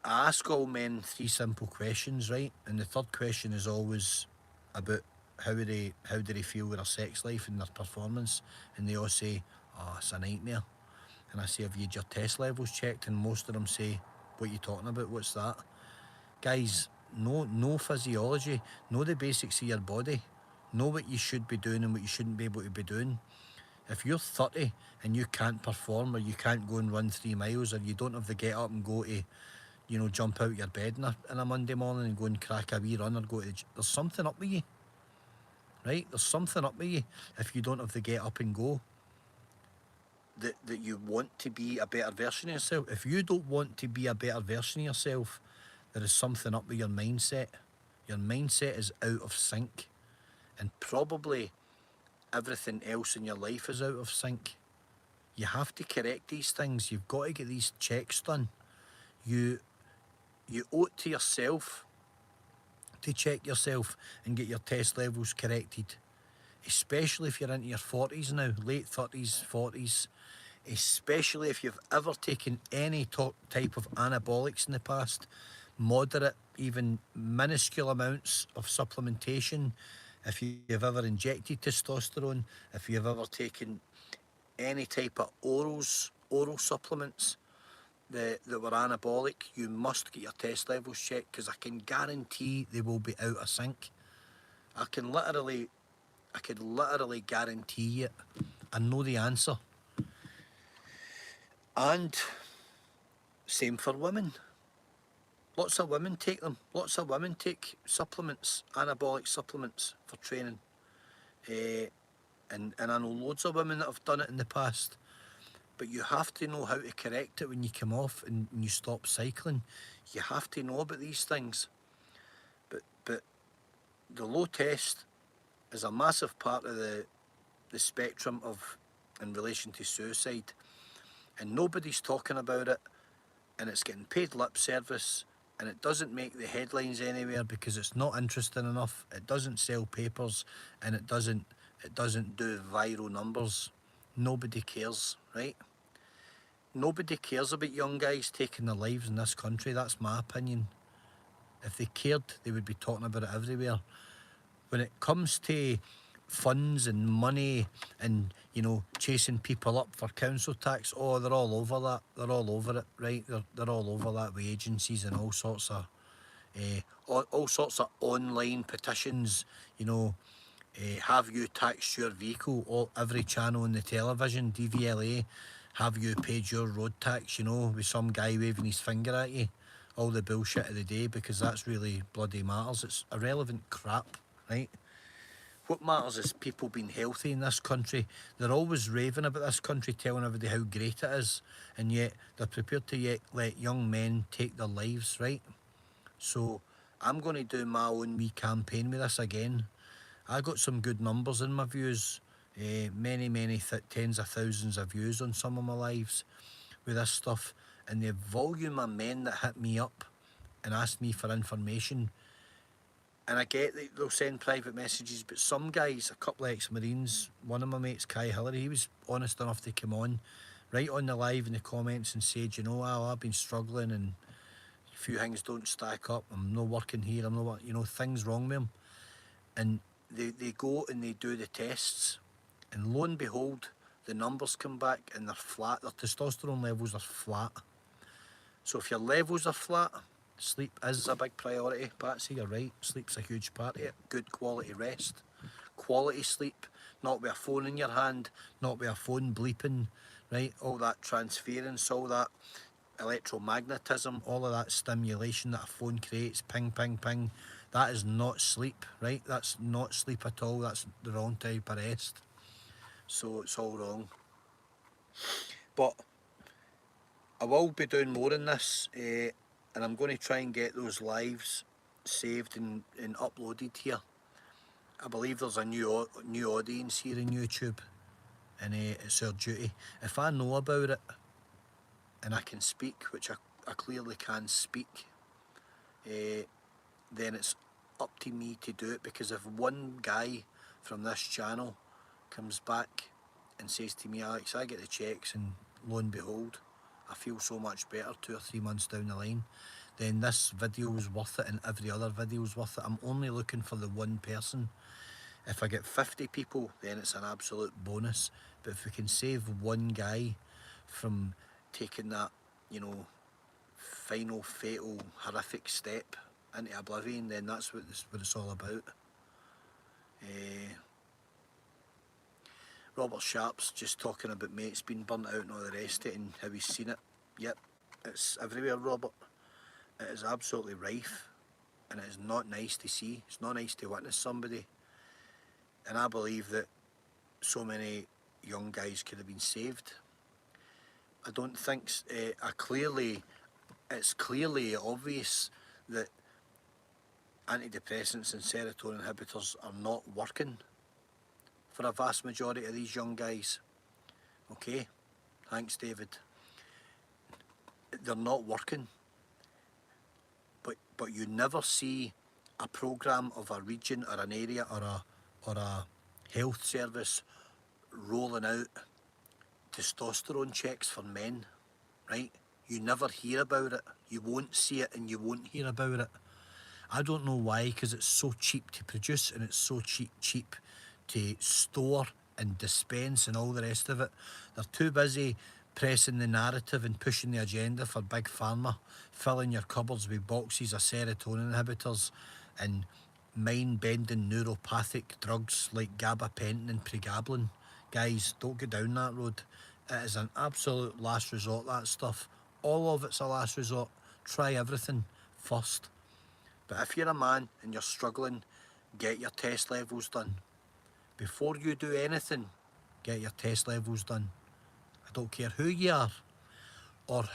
I ask all men 3 simple questions, right? And the third question is always about how do they feel with their sex life and their performance, and they all say, "Oh, it's a nightmare." And I say, "Have you had your test levels checked?" And most of them say, "What are you talking about? What's that?" Guys, no physiology, know the basics of your body, know what you should be doing and what you shouldn't be able to be doing. If you're 30 and you can't perform, or you can't go and run 3 miles, or you don't have the get up and go to, you know, jump out your bed in a Monday morning and go and crack a wee run or go to the there's something up with you, right? There's something up with you if you don't have the get up and go. That you want to be a better version of yourself. If you don't want to be a better version of yourself, There is something up with your mindset. Your mindset is out of sync, and probably everything else in your life is out of sync. You have to correct these things. You've got to get these checks done. You you owe it to yourself to check yourself and get your test levels corrected. Especially if you're into your 40s now, late 30s, 40s. Especially if you've ever taken any type of anabolics in the past, moderate, even minuscule amounts of supplementation. If you've ever injected testosterone, if you've ever taken any type of oral supplements that were anabolic, you must get your test levels checked, because I can guarantee they will be out of sync. I could literally guarantee it. I know the answer. And same for women. Lots of women take them. Lots of women take supplements, anabolic supplements for training. And I know loads of women that have done it in the past. But you have to know how to correct it when you come off and you stop cycling. You have to know about these things. But the low test is a massive part of the spectrum of in relation to suicide. And nobody's talking about it, and it's getting paid lip service, and it doesn't make the headlines anywhere because it's not interesting enough. It doesn't sell papers, and it doesn't do viral numbers. Nobody cares, right? Nobody cares about young guys taking their lives in this country. That's my opinion. If they cared, they would be talking about it everywhere. When it comes to funds and money and, chasing people up for council tax, oh, they're all over that. They're all over it, right? They're all over that with agencies and all sorts of online petitions, have you taxed your vehicle? Every channel on the television, DVLA, have you paid your road tax, with some guy waving his finger at you. All the bullshit of the day, because that's really bloody matters. It's irrelevant crap, right? What matters is people being healthy in this country. They're always raving about this country, telling everybody how great it is, and yet they're prepared to let young men take their lives, right? So I'm going to do my own wee campaign with this again. I got some good numbers in my views, many tens of thousands of views on some of my lives with this stuff, and the volume of men that hit me up and asked me for information. And I get that they'll send private messages, but some guys, a couple of ex-Marines, one of my mates, Kai Hillary, he was honest enough to come on, right on the live in the comments, and said, I've been struggling and a few things don't stack up. I'm not working here, I'm not, things wrong with him. And they go and they do the tests, and lo and behold, the numbers come back and they're flat. Their testosterone levels are flat. So if your levels are flat, sleep is a big priority. Patsy, you're right. Sleep's a huge part of it. Good quality rest. Quality sleep. Not with a phone in your hand. Not with a phone bleeping. Right? All that transference, all that electromagnetism, all of that stimulation that a phone creates. Ping, ping, ping. That is not sleep, right? That's not sleep at all. That's the wrong type of rest. So it's all wrong. But I will be doing more in this, and I'm going to try and get those lives saved and uploaded here. I believe there's a new audience here in YouTube, and it's our duty. If I know about it and I can speak, which I clearly can speak, then it's up to me to do it. Because if one guy from this channel comes back and says to me, Alex, I get the checks, and lo and behold, I feel so much better 2 or 3 months down the line, then this video is worth it, and every other video is worth it. I'm only looking for the one person. If I get 50 people, then it's an absolute bonus. But if we can save one guy from taking that, final, fatal, horrific step into oblivion, then that's what it's all about. Robert Sharp's just talking about mates being burnt out and all the rest of it, and how he's seen it. Yep, it's everywhere, Robert. It is absolutely rife, and it is not nice to see. It's not nice to witness somebody. And I believe that so many young guys could have been saved. I don't think it's clearly obvious that antidepressants and serotonin inhibitors are not working for a vast majority of these young guys. Okay, thanks David. They're not working, but you never see a programme of a region or an area or a health service rolling out testosterone checks for men, right? You never hear about it. You won't see it and you won't hear about it. I don't know why, because it's so cheap to produce and it's so cheap to store and dispense and all the rest of it. They're too busy pressing the narrative and pushing the agenda for big pharma, filling your cupboards with boxes of serotonin inhibitors and mind-bending neuropathic drugs like gabapentin and pregabalin. Guys, don't go down that road. It is an absolute last resort, that stuff. All of it's a last resort. Try everything first. But if you're a man and you're struggling, get your test levels done. Before you do anything, get your test levels done. I don't care who you are or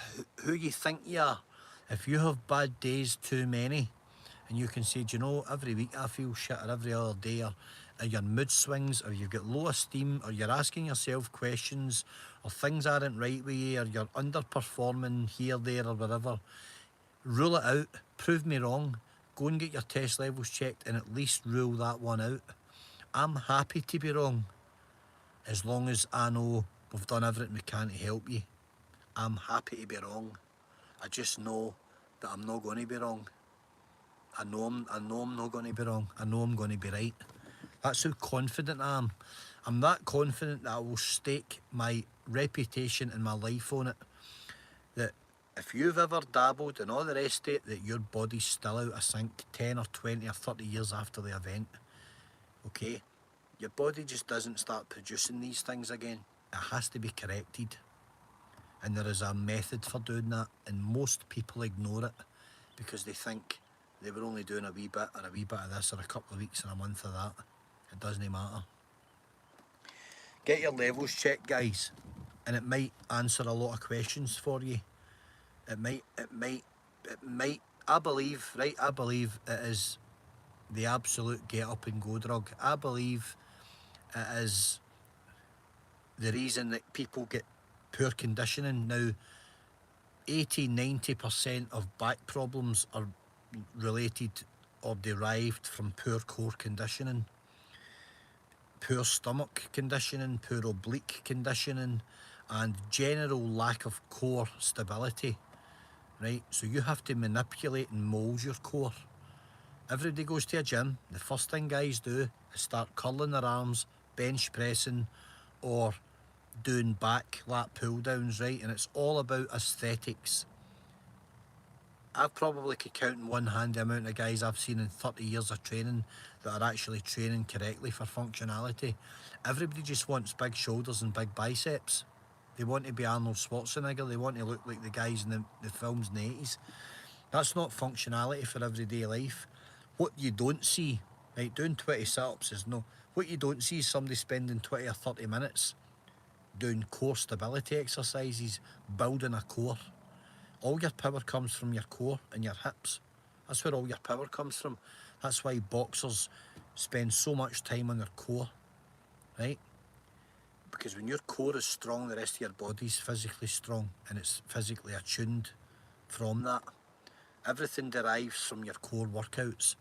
who you think you are. If you have bad days, too many, and you can say, do you know, every week I feel shit, or every other day, or your mood swings, or you've got low esteem, or you're asking yourself questions, or things aren't right with you, or you're underperforming here, there, or whatever, rule it out. Prove me wrong. Go and get your test levels checked and at least rule that one out. I'm happy to be wrong, as long as I know we've done everything we can to help you. I'm happy to be wrong. I just know that I'm not going to be wrong. I know I'm not going to be wrong. I know I'm going to be right. That's how confident I am. I'm that confident that I will stake my reputation and my life on it. That if you've ever dabbled and all the rest of it, that your body's still out of sync 10 or 20 or 30 years after the event. Okay? Your body just doesn't start producing these things again. It has to be corrected. And there is a method for doing that, and most people ignore it because they think they were only doing a wee bit or a wee bit of this or a couple of weeks or a month of that. It doesn't matter. Get your levels checked, guys, and it might answer a lot of questions for you. It might, I believe it is the absolute get up and go drug. I believe it is the reason that people get poor conditioning. Now, 80-90% of back problems are related or derived from poor core conditioning, poor stomach conditioning, poor oblique conditioning, and general lack of core stability, right? So you have to manipulate and mould your core. Everybody goes to a gym. The first thing guys do is start curling their arms, bench pressing, or doing back lat pull downs, right? And it's all about aesthetics. I've probably could count in one hand the amount of guys I've seen in 30 years of training that are actually training correctly for functionality. Everybody just wants big shoulders and big biceps. They want to be Arnold Schwarzenegger. They want to look like the guys in the films in the 80s. That's not functionality for everyday life. What you don't see, right, doing 20 sit-ups is no. What you don't see is somebody spending 20 or 30 minutes doing core stability exercises, building a core. All your power comes from your core and your hips. That's where all your power comes from. That's why boxers spend so much time on their core, right? Because when your core is strong, the rest of your body's physically strong and it's physically attuned from that. Everything derives from your core workouts.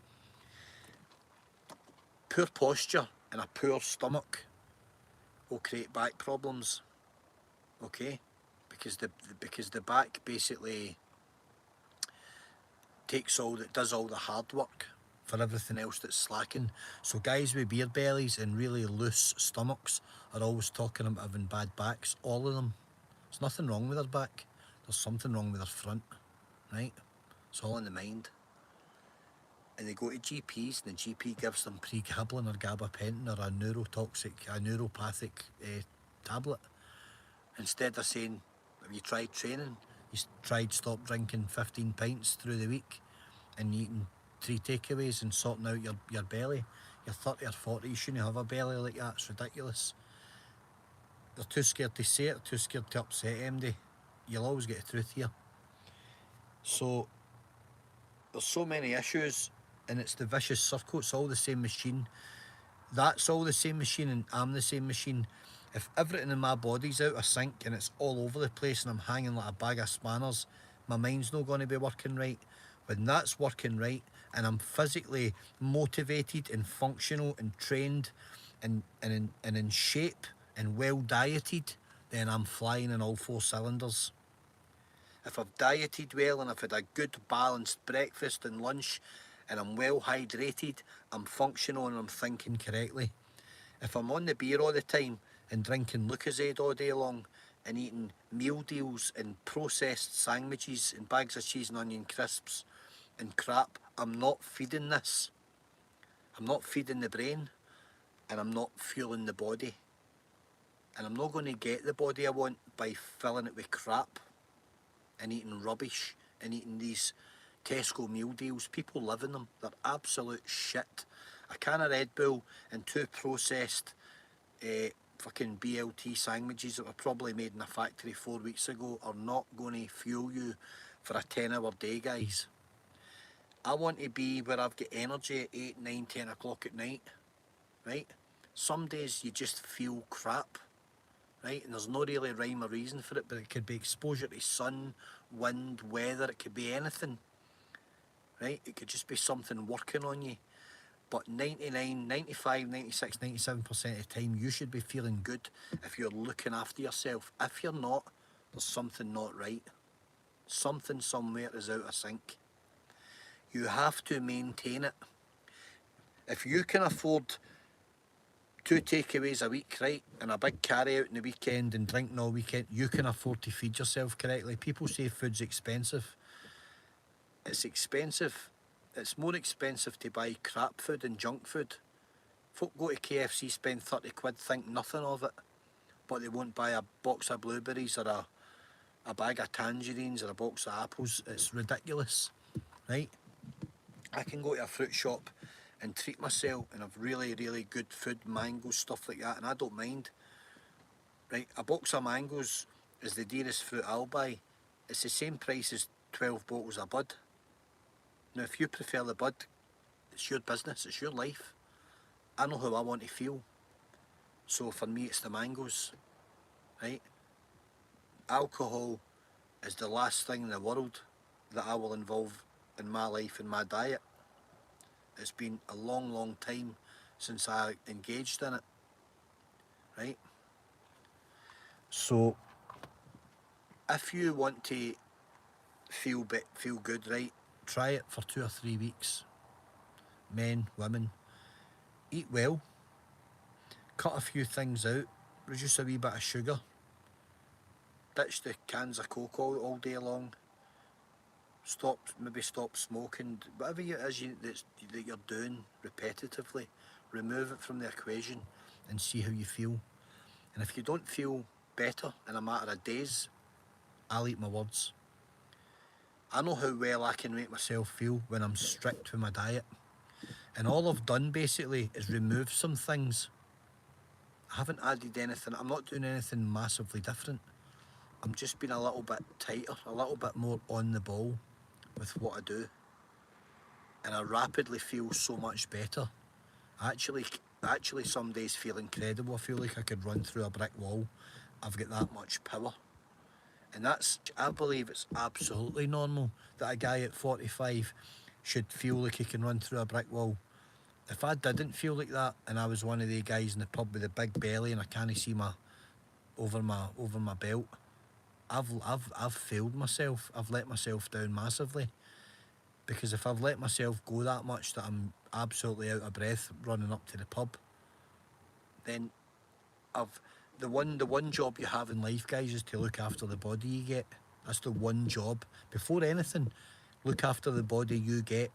Poor posture and a poor stomach will create back problems, okay? Because the back basically does all the hard work for everything else that's slacking. So guys with beer bellies and really loose stomachs are always talking about having bad backs. All of them. There's nothing wrong with their back. There's something wrong with their front, right? It's all in the mind. And they go to GPs and the GP gives them pregabalin or gabapentin or a neuropathic tablet. Instead of saying, have you tried training? You tried stop drinking 15 pints through the week and eating 3 takeaways and sorting out your belly. You're 30 or 40, you shouldn't have a belly like that, it's ridiculous. They're too scared to say it, too scared to upset MD. You'll always get the truth here. So, there's so many issues, and it's the vicious circle. It's all the same machine. That's all the same machine, and I'm the same machine. If everything in my body's out of sync and it's all over the place and I'm hanging like a bag of spanners, my mind's not going to be working right. When that's working right and I'm physically motivated and functional and trained and in shape and well dieted, then I'm flying in all four cylinders. If I've dieted well and I've had a good balanced breakfast and lunch and I'm well hydrated, I'm functional and I'm thinking correctly. If I'm on the beer all the time and drinking Lucozade all day long and eating meal deals and processed sandwiches and bags of cheese and onion crisps and crap, I'm not feeding this. I'm not feeding the brain and I'm not fueling the body. And I'm not going to get the body I want by filling it with crap and eating rubbish and eating these Tesco meal deals. People live in them. They're absolute shit. A can of Red Bull and two processed fucking BLT sandwiches that were probably made in a factory 4 weeks ago are not going to fuel you for a 10-hour day, guys. I want to be where I've got energy at 8, 9, 10 o'clock at night, right? Some days you just feel crap, right? And there's no really rhyme or reason for it, but it could be exposure to sun, wind, weather, it could be anything, right? It could just be something working on you. But 99, 95, 96, 97% of the time, you should be feeling good if you're looking after yourself. If you're not, there's something not right. Something somewhere is out of sync. You have to maintain it. If you can afford 2 takeaways a week, right, and a big carry out in the weekend and drinking all weekend, you can afford to feed yourself correctly. People say food's expensive. It's expensive. It's more expensive to buy crap food and junk food. Folk go to KFC, spend 30 quid, think nothing of it, but they won't buy a box of blueberries or a bag of tangerines or a box of apples. It's ridiculous, right? I can go to a fruit shop and treat myself and have really, really good food, mangoes, stuff like that, and I don't mind. Right, a box of mangoes is the dearest fruit I'll buy. It's the same price as 12 bottles of bud. Now, if you prefer the bud, it's your business, it's your life. I know how I want to feel. So for me, it's the mangoes, right? Alcohol is the last thing in the world that I will involve in my life and my diet. It's been a long, long time since I engaged in it, right? So if you want to feel good, right, try it for 2 or 3 weeks. Men, women, eat well, cut a few things out, reduce a wee bit of sugar, ditch the cans of Coke all day long, maybe stop smoking, whatever it is that you're doing repetitively, remove it from the equation and see how you feel. And if you don't feel better in a matter of days, I'll eat my words. I know how well I can make myself feel when I'm strict with my diet. And all I've done basically is remove some things. I haven't added anything. I'm not doing anything massively different. I'm just being a little bit tighter, a little bit more on the ball with what I do. And I rapidly feel so much better. I actually some days feel incredible. I feel like I could run through a brick wall. I've got that much power. And I believe it's absolutely normal that a guy at 45 should feel like he can run through a brick wall. If I didn't feel like that and I was one of the guys in the pub with a big belly and I can't see over my belt, I've failed myself. I've let myself down massively. Because if I've let myself go that much that I'm absolutely out of breath running up to the pub, then the one job you have in life, guys, is to look after the body you get. That's the one job. Before anything, look after the body you get.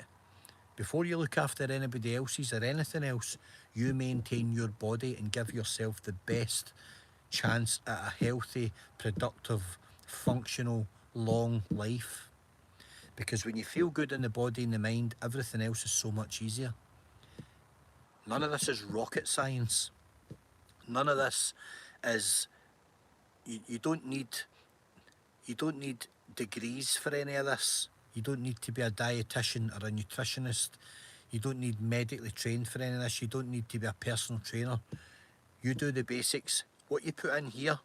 Before you look after anybody else's or anything else, you maintain your body and give yourself the best chance at a healthy, productive, functional, long life. Because when you feel good in the body and the mind, everything else is so much easier. None of this is rocket science. None of this is, you don't need degrees for any of this. You don't need to be a dietitian or a nutritionist. You don't need medically trained for any of this. You don't need to be a personal trainer. You do the basics. What you put in here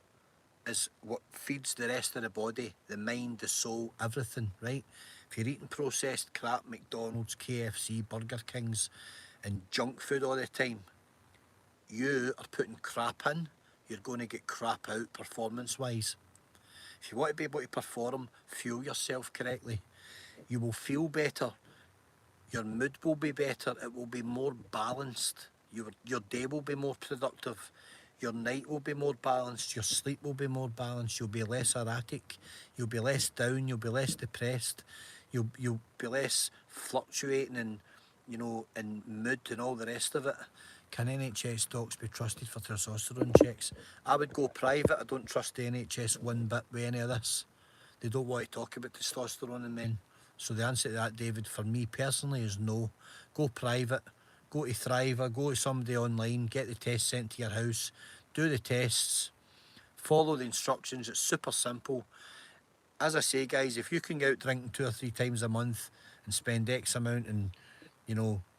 is what feeds the rest of the body, the mind, the soul, everything, right? If you're eating processed crap, McDonald's, KFC, Burger Kings, and junk food all the time, you are putting crap in, you're going to get crap out performance-wise. If you want to be able to perform, fuel yourself correctly. You will feel better. Your mood will be better. It will be more balanced. Your day will be more productive. Your night will be more balanced. Your sleep will be more balanced. You'll be less erratic. You'll be less down. You'll be less depressed. You'll be less fluctuating in mood and all the rest of it. Can NHS docs be trusted for testosterone checks? I would go private. I don't trust the NHS one bit with any of this. They don't want to talk about testosterone in men. So the answer to that, David, for me personally is no. Go private, go to Thriver, go to somebody online, get the test sent to your house, do the tests, follow the instructions. It's super simple. As I say, guys, if you can go out drinking 2 or 3 times a month and spend X amount in,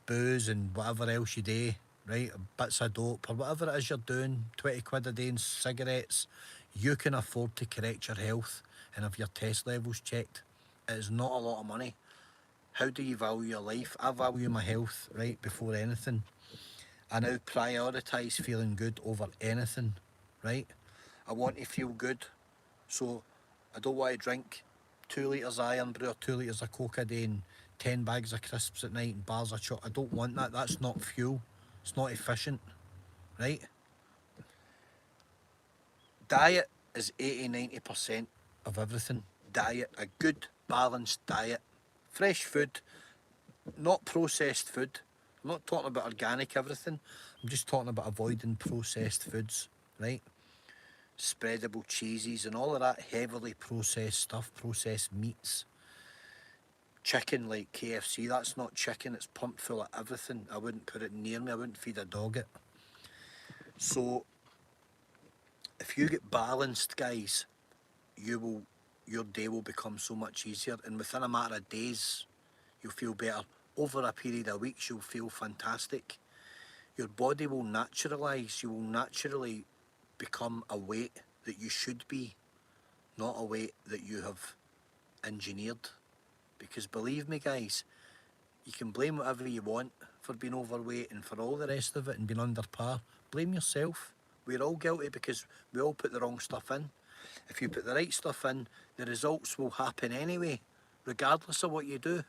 booze and whatever else you do, right, bits of dope or whatever it is you're doing, 20 quid a day in cigarettes, you can afford to correct your health and have your test levels checked. It is not a lot of money. How do you value your life? I value my health, right, before anything. I now prioritise feeling good over anything, right? I want to feel good, so I don't want to drink 2 litres of Iron Brew or 2 litres of Coke a day and 10 bags of crisps at night and bars of chocolate. I don't want that. That's not fuel. It's not efficient, right? Diet is 80-90% of everything. Diet, a good balanced diet, fresh food, not processed food. I'm not talking about organic everything. I'm just talking about avoiding processed foods, right? Spreadable cheeses and all of that heavily processed stuff, processed meats. Chicken like KFC, that's not chicken, it's pumped full of everything. I wouldn't put it near me, I wouldn't feed a dog it. So if you get balanced, guys, your day will become so much easier, and within a matter of days you'll feel better. Over a period of weeks you'll feel fantastic. Your body will naturalise. You will naturally become a weight that you should be, not a weight that you have engineered. Because believe me, guys, you can blame whatever you want for being overweight and for all the rest of it and being under par. Blame yourself. We're all guilty because we all put the wrong stuff in. If you put the right stuff in, the results will happen anyway, regardless of what you do.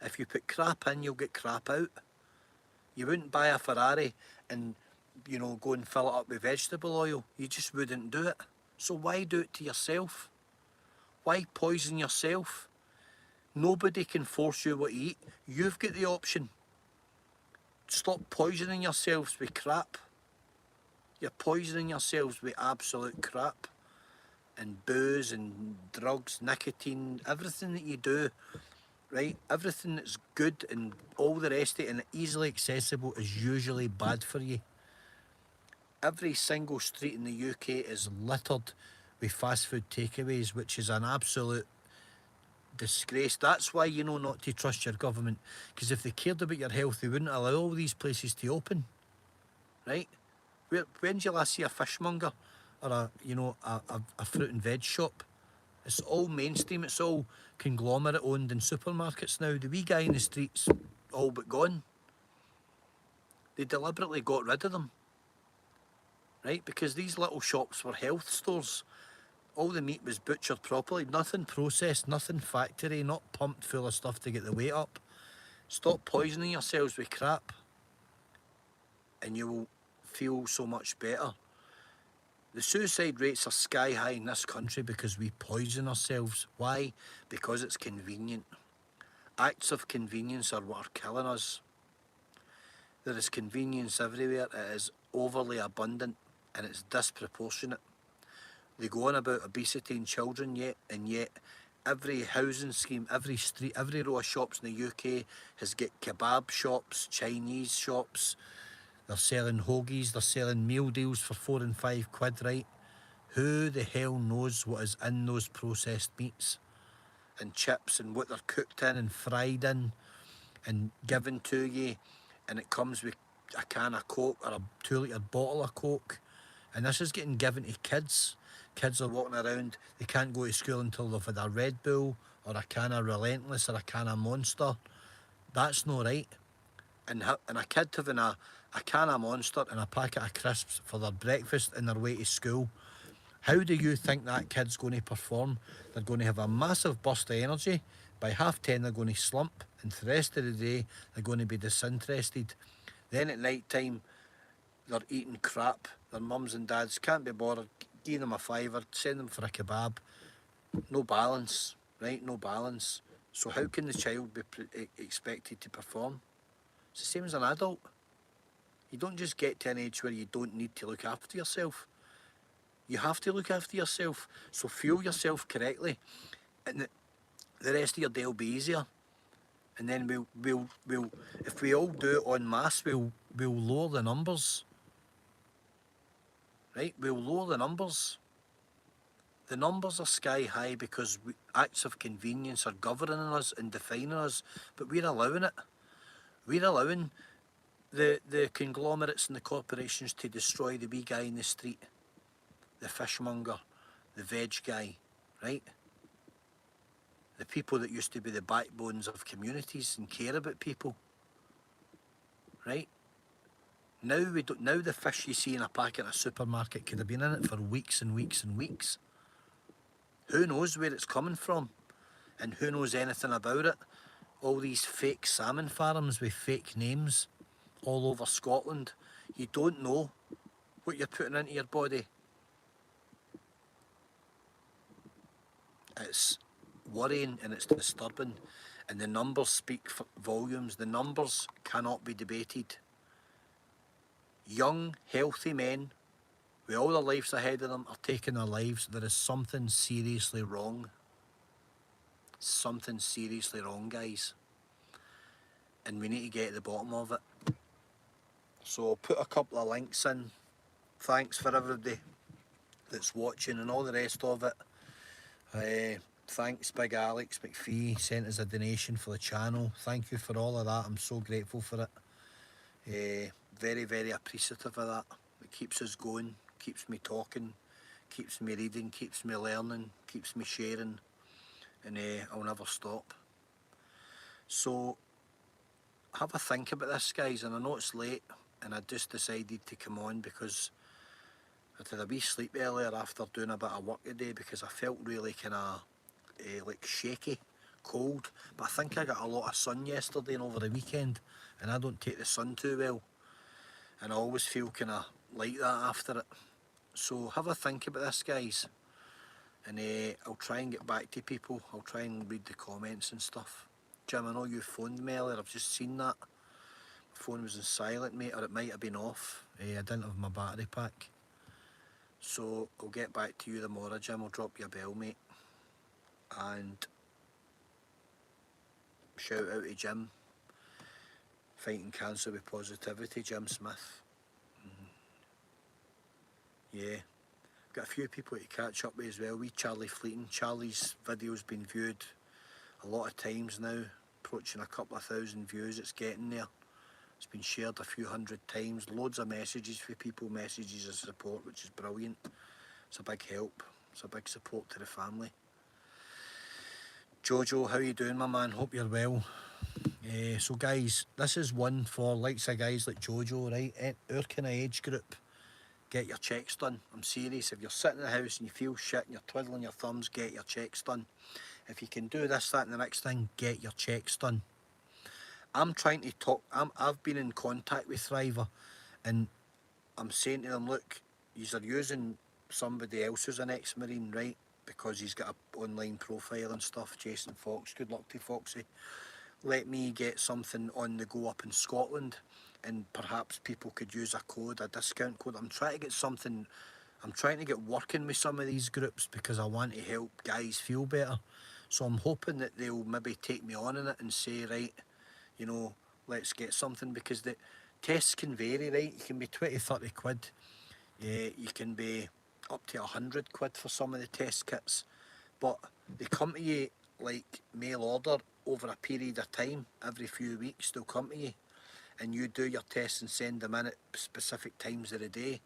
If you put crap in, you'll get crap out. You wouldn't buy a Ferrari and, go and fill it up with vegetable oil. You just wouldn't do it. So why do it to yourself? Why poison yourself? Nobody can force you what to eat. You've got the option. Stop poisoning yourselves with crap. You're poisoning yourselves with absolute crap. And booze and drugs, nicotine, everything that you do, right? Everything that's good and all the rest of it and easily accessible is usually bad for you. Every single street in the UK is littered with fast food takeaways, which is an absolute disgrace. That's why you know not to trust your government, because if they cared about your health, they wouldn't allow all these places to open, right? When did you last see a fishmonger or a fruit and veg shop? It's all mainstream. It's all conglomerate owned in supermarkets now. The wee guy in the streets, all but gone. They deliberately got rid of them, right? Because these little shops were health stores. All the meat was butchered properly, nothing processed, nothing factory, not pumped full of stuff to get the weight up. Stop poisoning yourselves with crap and you will feel so much better. The suicide rates are sky high in this country because we poison ourselves. Why? Because it's convenient. Acts of convenience are what are killing us. There is convenience everywhere. It is overly abundant and it's disproportionate. They go on about obesity in children and yet every housing scheme, every street, every row of shops in the UK has got kebab shops, Chinese shops. They're selling hoagies, they're selling meal deals for 4 and 5 quid, right? Who the hell knows what is in those processed meats? and chips and what they're cooked in and fried in and given to you, and it comes with a can of Coke or a 2 litre bottle of Coke, and this is getting given to kids. Kids are walking around, they can't go to school until they've had a Red Bull or a can of Relentless or a can of Monster. That's not right. And a kid having a can of Monster and a packet of crisps for their breakfast in their way to school, how do you think that kid's going to perform? They're going to have a massive burst of energy. By 10:30 they're going to slump, and for the rest of the day they're going to be disinterested. Then at night time they're eating crap. Their mums and dads can't be bothered, give them a fiver, send them for a kebab. No balance, right? No balance. So how can the child be expected to perform? It's the same as an adult. You don't just get to an age where you don't need to look after yourself. You have to look after yourself. So fuel yourself correctly, and the rest of your day will be easier. And then we'll if we all do it en masse, we'll lower the numbers. Right? We'll lower the numbers. The numbers are sky high because acts of convenience are governing us and defining us, but we're allowing it. We're allowing the conglomerates and the corporations to destroy the wee guy in the street, the fishmonger, the veg guy, right? The people that used to be the backbones of communities and care about people, right? Now we don't. Now the fish you see in a packet in a supermarket could have been in it for weeks and weeks and weeks. Who knows where it's coming from, and who knows anything about it? All these fake salmon farms with fake names all over Scotland. You don't know what you're putting into your body. It's worrying and it's disturbing, and the numbers speak for volumes. The numbers cannot be debated. Young, healthy men with all their lives ahead of them are taking their lives. There is something seriously wrong. Something seriously wrong, guys. And we need to get to the bottom of it. So I'll put a couple of links in. Thanks for everybody that's watching and all the rest of it. Thanks Big Alex McPhee, sent us a donation for the channel. Thank you for all of that. I'm so grateful for it. Very, very appreciative of that. It keeps us going, keeps me talking, keeps me reading, keeps me learning, keeps me sharing, and I'll never stop. So have a think about this, guys, and I know it's late, and I just decided to come on because I had a wee sleep earlier after doing a bit of work today because I felt really kind of like shaky, cold, but I think I got a lot of sun yesterday and over the weekend, and I don't take the sun too well, and I always feel kind of like that after it. So have a think about this, guys, and I'll try and get back to people. I'll try and read the comments and stuff. Jim, I know you phoned me earlier, I've just seen that. My phone was in silent, mate, or it might have been off. I didn't have my battery pack. So I'll get back to you tomorrow, Jim. I'll drop you a bell, mate. And shout out to Jim, fighting cancer with positivity, Jim Smith. Yeah, got a few people to catch up with as well. Charlie Fleeting. Charlie's video's been viewed a lot of times now, approaching a couple of thousand views. It's getting there. It's been shared a few hundred times. Loads of messages for people, messages of support, which is brilliant. It's a big help. It's a big support to the family. Jojo, how you doing, my man? Hope you're well. So guys, this is one for likes of guys like Jojo, right? Our kind of age group. Get your checks done. I'm serious. If you're sitting in the house and you feel shit and you're twiddling your thumbs, get your checks done. If you can do this, that and the next thing, get your checks done. I'm trying to talk, I've been in contact with Thriver, and I'm saying to them, look, yous are using somebody else who's an ex-Marine, right? Because he's got an online profile and stuff. Jason Fox, good luck to Foxy. Let me get something on the go up in Scotland, and perhaps people could use a code, a discount code. I'm trying to get something, I'm trying to get working with some of these groups because I want to help guys feel better. So I'm hoping that they'll maybe take me on in it and say, right, you know, let's get something, because the tests can vary, right? You can be 20, 30 quid. You can be up to 100 quid for some of the test kits, but they come to you like mail order over a period of time. Every few weeks they'll come to you and you do your tests and send them in at specific times of the day.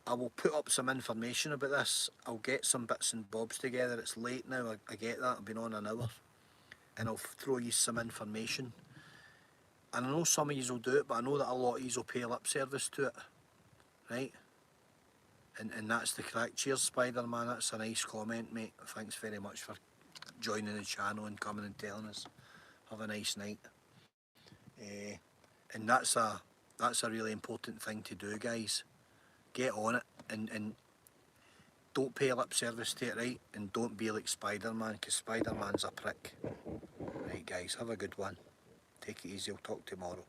I will put up some information about this. I'll get some bits and bobs together. It's late now, I get that, I've been on an hour. And I'll throw you some information. And I know some of you will do it, but I know that a lot of you will pay lip service to it, right? And that's the crack. Cheers, Spider-Man, that's a nice comment, mate. Thanks very much for joining the channel and coming and telling us. Have a nice night. And that's a really important thing to do, guys. Get on it and don't pay lip service to it, right? And don't be like Spider-Man, because Spider-Man's a prick. Right, guys, have a good one. Take it easy, I'll talk tomorrow.